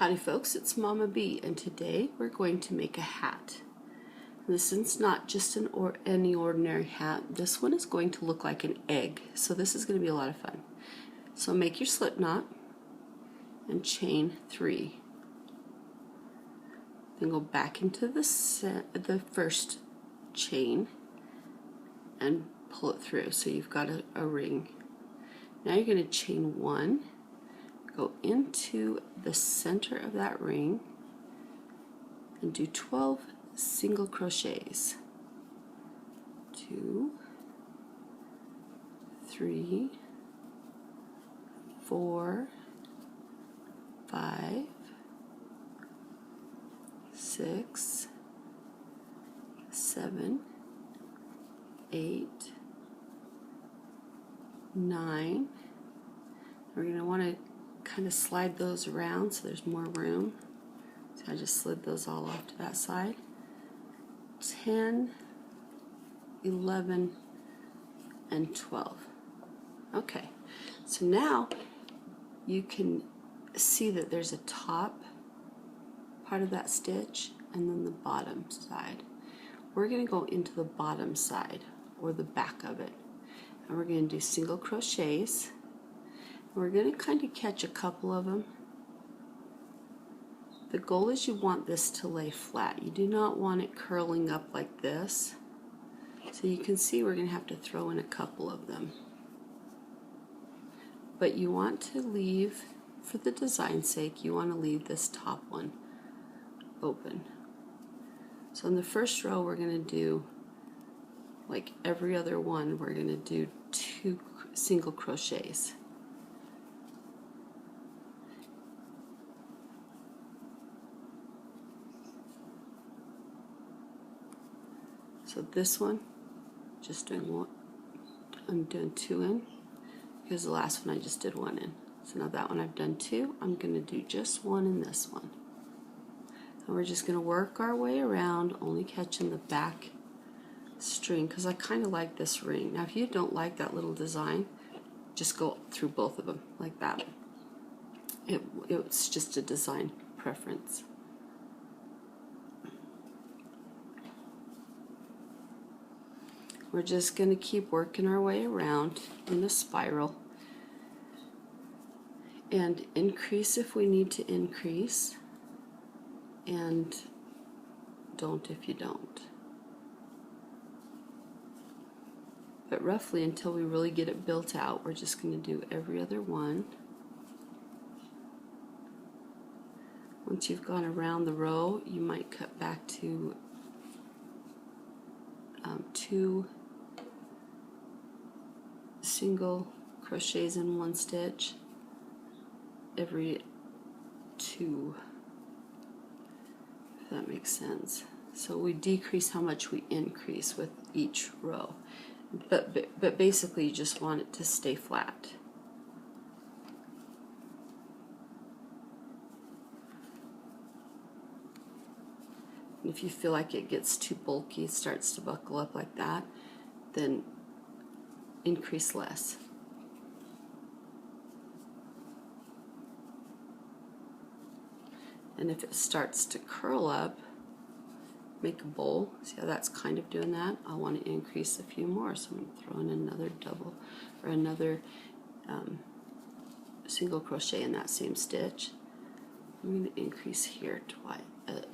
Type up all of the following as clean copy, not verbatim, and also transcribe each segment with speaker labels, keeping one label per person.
Speaker 1: Howdy folks, it's Mama B, and today we're going to make a hat. This is not just any ordinary hat. This one is going to look like an egg, so this is going to be a lot of fun. So make your slip knot and chain 3. Then go back into the first chain and pull it through, so you've got a ring. Now you're going to chain 1. Go into the center of that ring and do 12 single crochets. 2, 3, 4, 5, 6, 7, 8, 9. We're going to want to kind of slide those around so there's more room. So I just slid those all off to that side. 10, 11, and 12. Okay, so now you can see that there's a top part of that stitch and then the bottom side. We're going to go into the bottom side, or the back of it, and we're going to do single crochets. We're going to kind of catch a couple of them. The goal is you want this to lay flat. You do not want it curling up like this. So you can see we're going to have to throw in a couple of them. But you want to leave, for the design's sake, you want to leave this top one open. So in the first row we're going to do, like every other one, we're going to do 2 single crochets. So this one, just doing one, I'm doing 2 in, because the last one I just did 1 in. So now that one I've done 2, I'm going to do just 1 in this one. And we're just going to work our way around, only catching the back string, because I kind of like this ring. Now if you don't like that little design, just go through both of them like that. It's just a design preference. We're just going to keep working our way around in a spiral and increase if we need to increase, and don't if you don't. But roughly, until we really get it built out, we're just going to do every other one. Once you've gone around the row, you might cut back to 2 single crochets in 1 stitch every 2, if that makes sense. So we decrease how much we increase with each row, but basically you just want it to stay flat. And if you feel like it gets too bulky, it starts to buckle up like that, then increase less. And if it starts to curl up, make a bowl. See how that's kind of doing that? I want to increase a few more, so I'm going to throw in another double or another single crochet in that same stitch. I'm going to increase here twice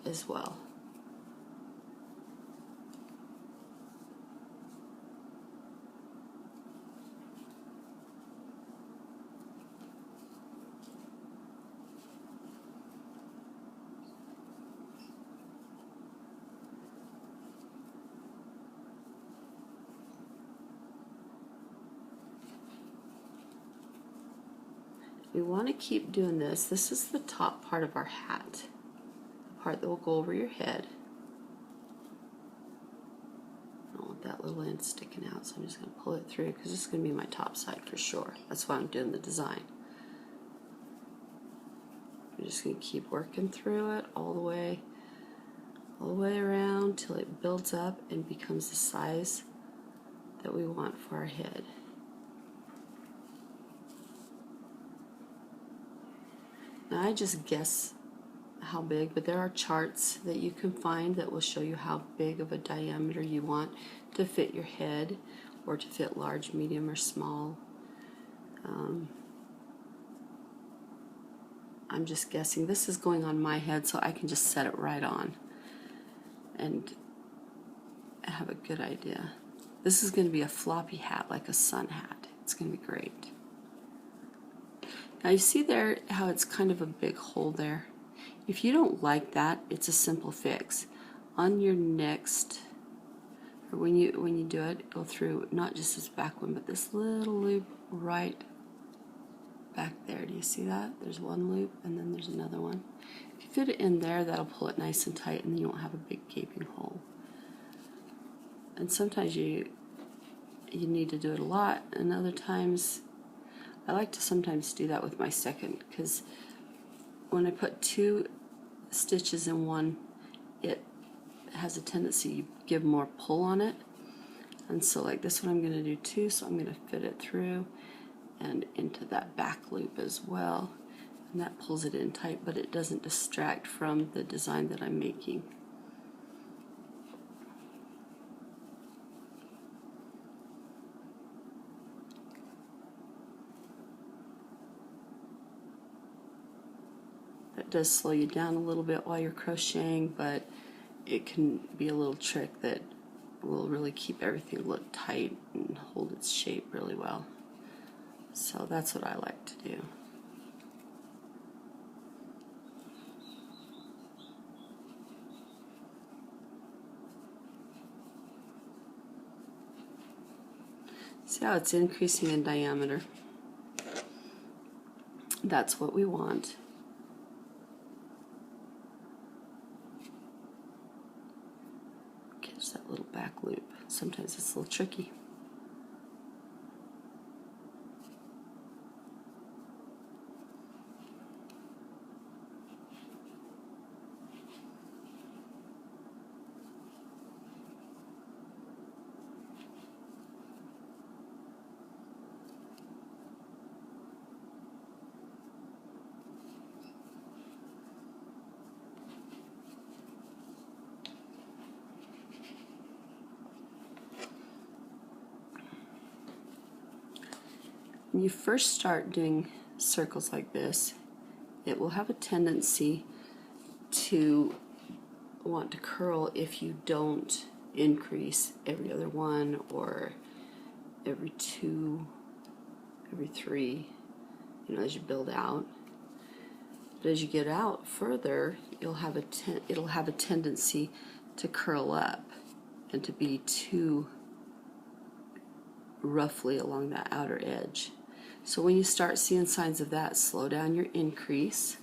Speaker 1: as well. We want to keep doing this. This is the top part of our hat, the part that will go over your head. I don't want that little end sticking out, so I'm just going to pull it through, because this is going to be my top side for sure. That's why I'm doing the design. I'm just going to keep working through it all the way around till it builds up and becomes the size that we want for our head. Now I just guess how big, but there are charts that you can find that will show you how big of a diameter you want to fit your head, or to fit large, medium, or small. I'm just guessing. This is going on my head, so I can just set it right on and have a good idea. This is going to be a floppy hat, like a sun hat. It's going to be great. Now you see there how it's kind of a big hole there. If you don't like that, it's a simple fix. On your next, or when you do it, go through not just this back one, but this little loop right back there. Do you see that? There's one loop and then there's another one. If you fit it in there, that'll pull it nice and tight, and then you won't have a big gaping hole. And sometimes you need to do it a lot, and other times I like to sometimes do that with my second, because when I put 2 stitches in one, it has a tendency to give more pull on it. And so like this one I'm going to do 2, so I'm going to fit it through and into that back loop as well, and that pulls it in tight, but it doesn't distract from the design that I'm making. That does slow you down a little bit while you're crocheting, but it can be a little trick that will really keep everything look tight and hold its shape really well. So that's what I like to do. See how it's increasing in diameter? That's what we want. Catch that little back loop. Sometimes it's a little tricky. When you first start doing circles like this, it will have a tendency to want to curl if you don't increase every other one, or every 2, every 3, as you build out. But as you get out further, it'll have a tendency to curl up and to be too roughly along that outer edge. So when you start seeing signs of that, slow down your increase,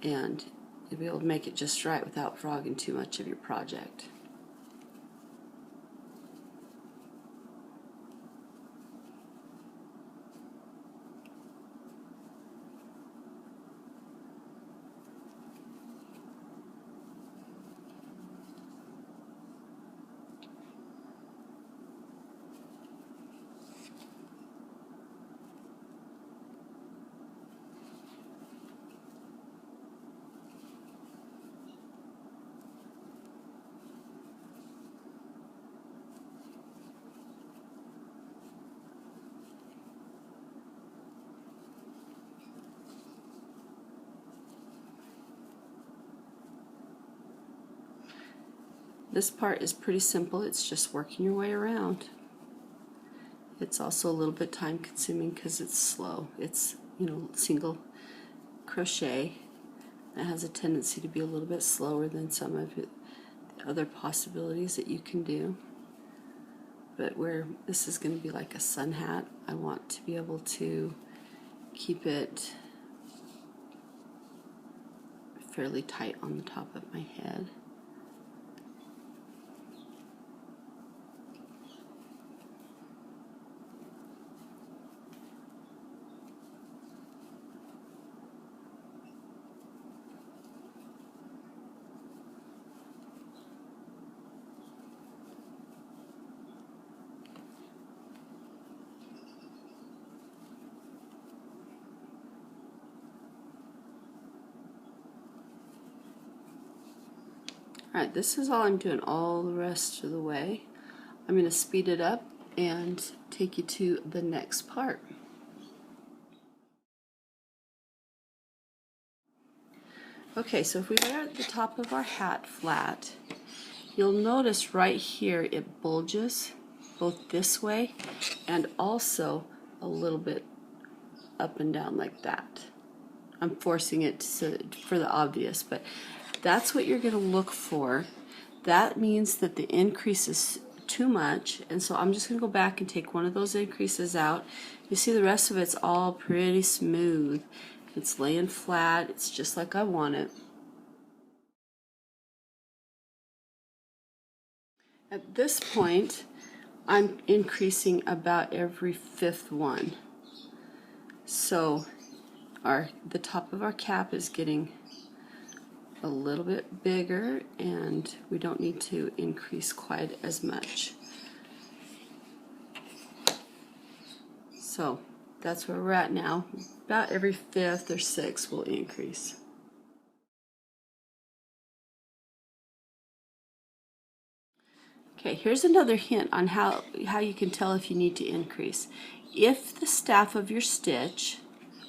Speaker 1: and you'll be able to make it just right without frogging too much of your project. This part is pretty simple. It's just working your way around. It's also a little bit time consuming because it's slow. It's, single crochet. It has a tendency to be a little bit slower than some of the other possibilities that you can do. But where this is going to be like a sun hat, I want to be able to keep it fairly tight on the top of my head. Alright, this is all I'm doing all the rest of the way. I'm going to speed it up and take you to the next part. Okay, so if we lay at the top of our hat flat, you'll notice right here it bulges both this way and also a little bit up and down like that. I'm forcing it for the obvious, but that's what you're going to look for. That means that the increase is too much, and so I'm just going to go back and take one of those increases out. You see the rest of it's all pretty smooth. It's laying flat. It's just like I want it. At this point, I'm increasing about every 5th one. So the top of our cap is getting a little bit bigger, and we don't need to increase quite as much. So that's where we're at now. About every 5th or 6th will increase. Okay, here's another hint on how you can tell if you need to increase. If the staff of your stitch,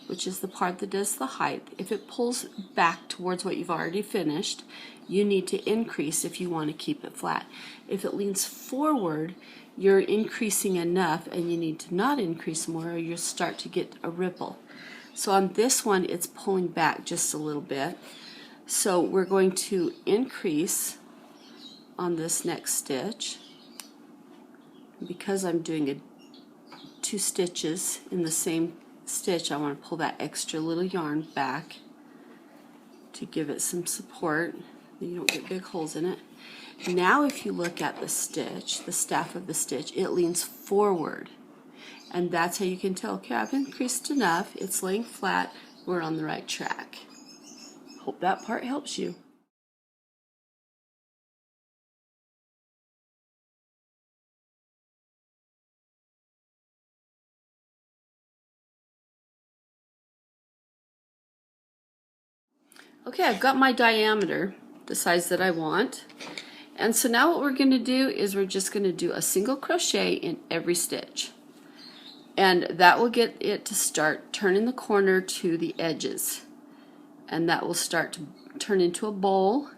Speaker 1: which is the part that does the height, if it pulls back towards what you've already finished, you need to increase if you want to keep it flat. If it leans forward, you're increasing enough and you need to not increase more or you'll start to get a ripple. So on this one, it's pulling back just a little bit. So we're going to increase on this next stitch. Because I'm doing 2 stitches in the same stitch, I want to pull that extra little yarn back to give it some support. You don't get big holes in it. Now if you look at the stitch, the staff of the stitch, it leans forward. And that's how you can tell, okay, I've increased enough, it's laying flat, we're on the right track. Hope that part helps you. Okay, I've got my diameter, the size that I want. And so now what we're going to do is we're just going to do a single crochet in every stitch. And that will get it to start turning the corner to the edges. And that will start to turn into a bowl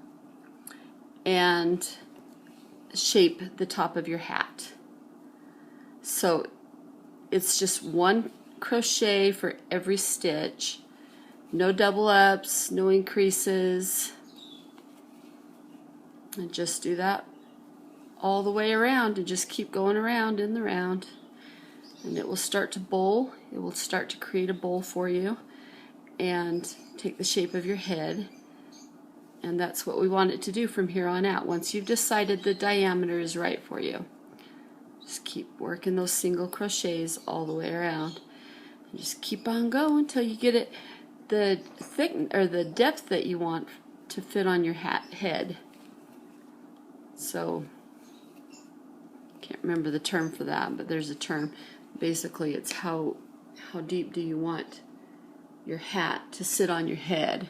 Speaker 1: and shape the top of your hat. So it's just 1 crochet for every stitch. No double ups, no increases. And just do that all the way around and just keep going around in the round. And it will start to bowl. It will start to create a bowl for you and take the shape of your head. And that's what we want it to do from here on out. Once you've decided the diameter is right for you, just keep working those single crochets all the way around. And just keep on going until you get it the the depth that you want to fit on your head. So can't remember the term for that, but there's a term. Basically, it's how deep do you want your hat to sit on your head.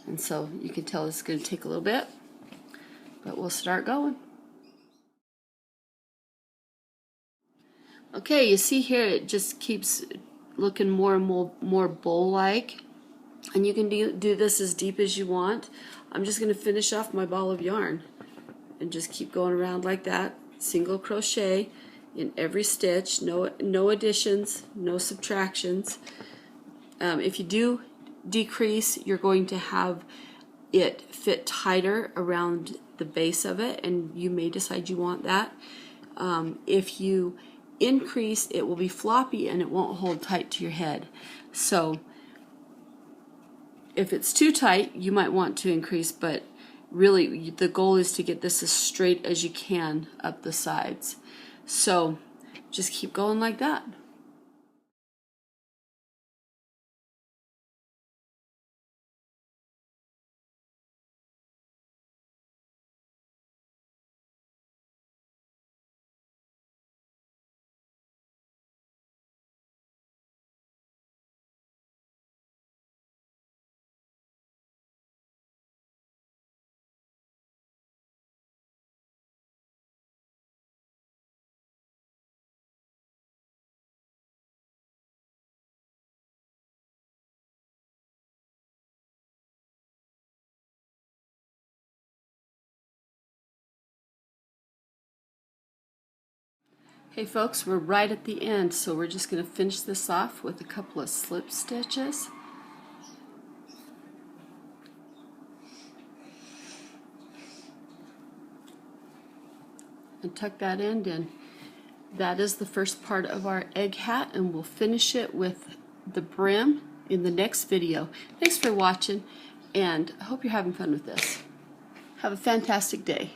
Speaker 1: And so you can tell it's going to take a little bit, but we'll start going. Okay, you see here it just keeps looking more and more bowl-like, and you can do this as deep as you want. I'm just going to finish off my ball of yarn and just keep going around like that. Single crochet in every stitch, no additions, no subtractions. If you do decrease, you're going to have it fit tighter around the base of it, and you may decide you want that. If you increase, it will be floppy and it won't hold tight to your head. So if it's too tight, you might want to increase, but really the goal is to get this as straight as you can up the sides. So just keep going like that. Hey folks, we're right at the end, so we're just going to finish this off with a couple of slip stitches. And tuck that end in. That is the first part of our egg hat, and we'll finish it with the brim in the next video. Thanks for watching, and I hope you're having fun with this. Have a fantastic day.